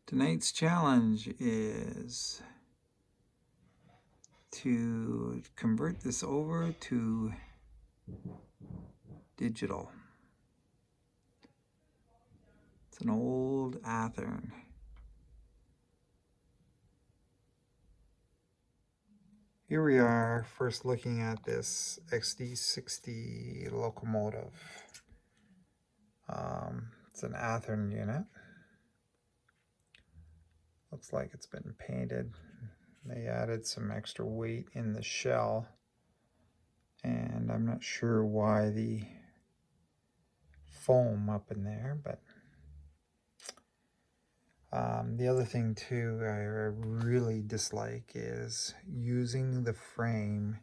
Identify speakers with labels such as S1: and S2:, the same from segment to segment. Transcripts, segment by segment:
S1: Tonight's challenge is to convert this over to digital. It's an old Athearn. Here we are first looking at this SD60 Locomotive. It's an Athearn unit. Looks like it's been painted. They added some extra weight in the shell, and I'm not sure why the foam up in there, but the other thing too I really dislike is using the frame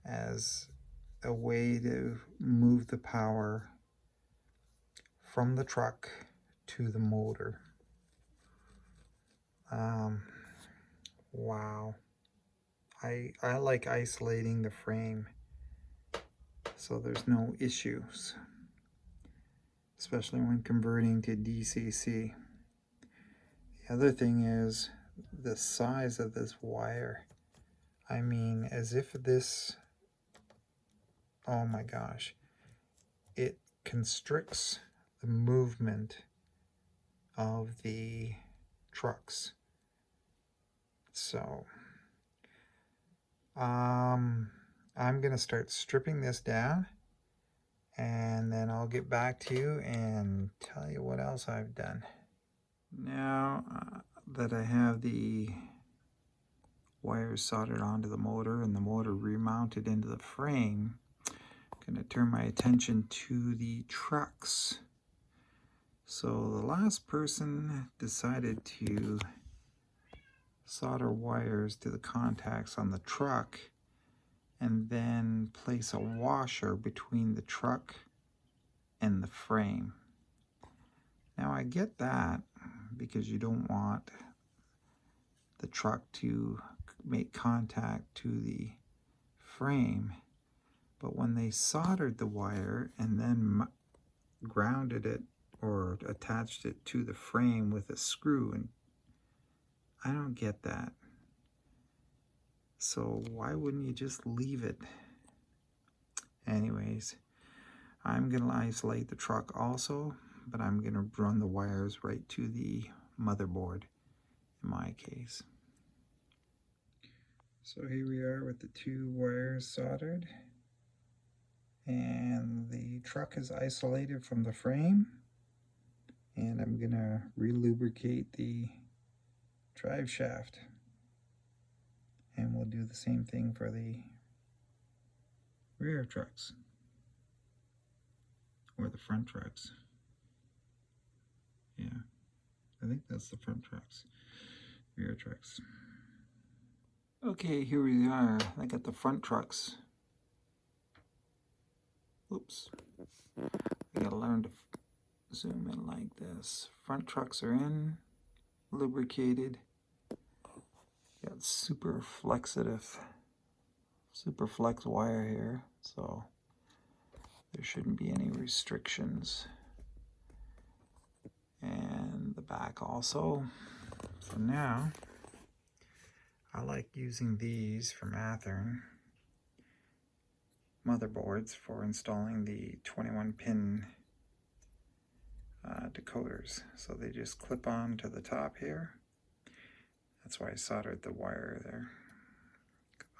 S1: as a way to move the power from the truck to the motor. Wow. I like isolating the frame so there's no issues, especially when converting to DCC. The other thing is the size of this wire. I mean, as if this, oh my gosh, it constricts the movement of the trucks. So I'm gonna start stripping this down, and then I'll get back to you and tell you what else I've done. Now that I have the wires soldered onto the motor and the motor remounted into the frame, I'm going to turn my attention to the trucks. So the last person decided to solder wires to the contacts on the truck and then place a washer between the truck and the frame. Now I get that because you don't want the truck to make contact to the frame, but when they soldered the wire and then grounded it or attached it to the frame with a screw, and I don't get that. So why wouldn't you just leave it? Anyways, I'm gonna isolate the truck also, but I'm gonna run the wires right to the motherboard in my case. So here we are with the two wires soldered, and the truck is isolated from the frame, and I'm gonna re-lubricate the drive shaft, and we'll do the same thing for the rear trucks or the front trucks. Yeah, I think that's the front trucks, rear trucks. Okay, here we are. I got the front trucks. Oops. I gotta learn to zoom in like this. Front trucks are in, lubricated. Got super flex wire here, so there shouldn't be any restrictions. And the back also. So now, I like using these from Athearn motherboards for installing the 21-pin decoders. So they just clip on to the top here. That's why I soldered the wire there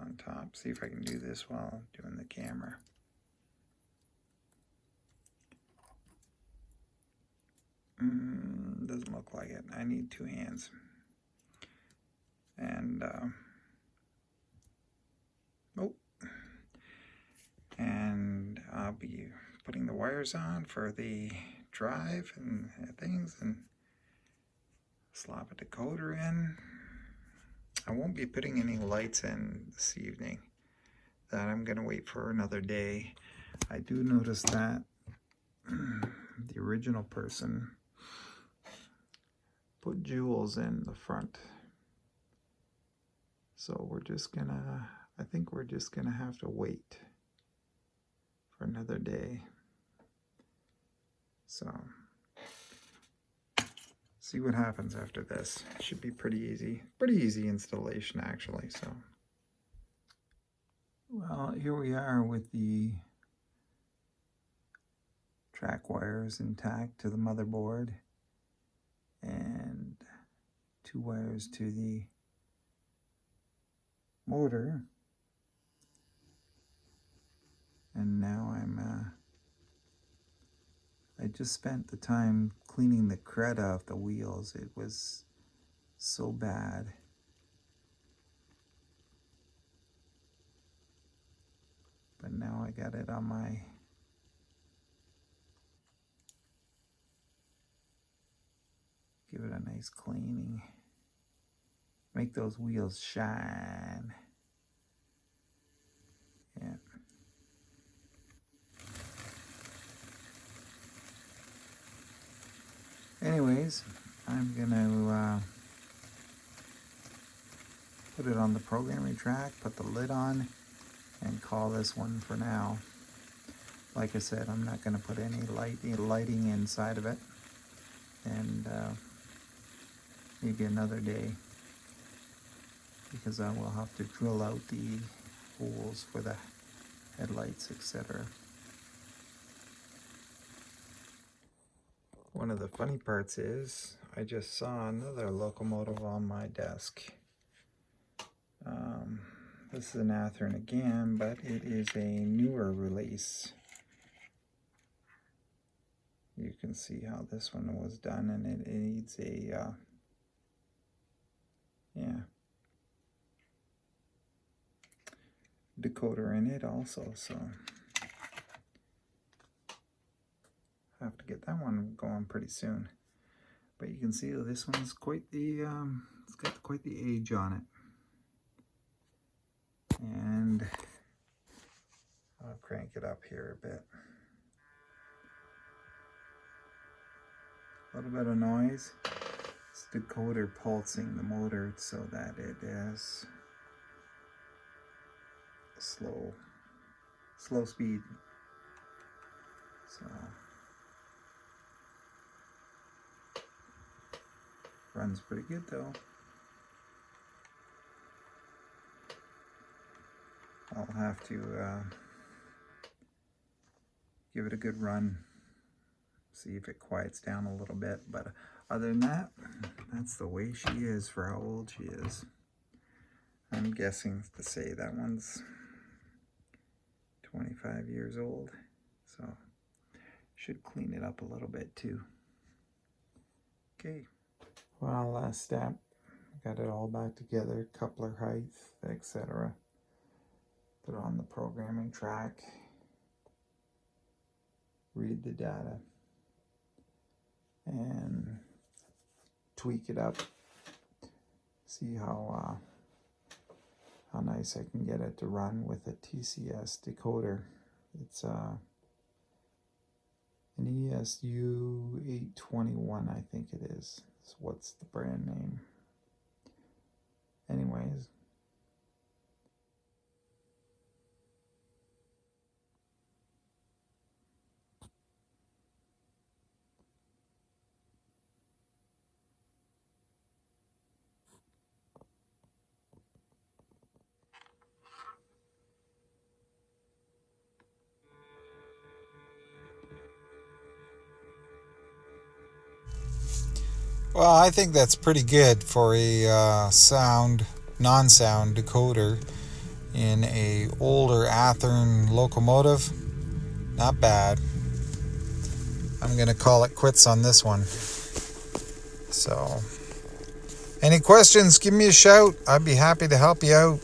S1: on top. See if I can do this while doing the camera. Doesn't look like it. I need two hands. And and I'll be putting the wires on for the drive and things, and slap a decoder in. I won't be putting any lights in this evening. That I'm gonna wait for another day. I do notice that the original person put jewels in the front. So we're just gonna, I think we're just gonna have to wait for another day. So see what happens after this. Should be pretty easy. Pretty easy installation actually. So, well, here we are with the track wires intact to the motherboard and 2 wires to the motor. And now I just spent the time cleaning the crud off the wheels. It was so bad. But now I got it on my give it a nice cleaning. Make those wheels shine. Yeah. Anyways, I'm gonna put it on the programming track, put the lid on, and call this one for now. Like I said, I'm not gonna put any lighting inside of it, and maybe another day, because I will have to drill out the holes for the headlights, etc. One of the funny parts is I just saw another locomotive on my desk. This is an Athearn again, but it is a newer release. You can see how this one was done, and it needs a decoder in it also, so I have to get that one going pretty soon. But you can see this one's quite the it's got quite the age on it. And I'll crank it up here a bit. A little bit of noise. It's decoder pulsing the motor so that it is slow speed. So runs pretty good though. I'll have to give it a good run, see if it quiets down a little bit, but other than that, that's the way she is for how old she is. I'm guessing to say that one's 25 years old, so should clean it up a little bit too. Okay, well, last step, got it all back together, coupler height, etc. Put it on the programming track, read the data, and tweak it up, see how nice I can get it to run with a TCS decoder. It's an ESU 821, I think it is. So what's the brand name? Anyways, well, I think that's pretty good for a non-sound decoder in a older Athearn locomotive. Not bad. I'm gonna call it quits on this one. So, any questions, give me a shout. I'd be happy to help you out.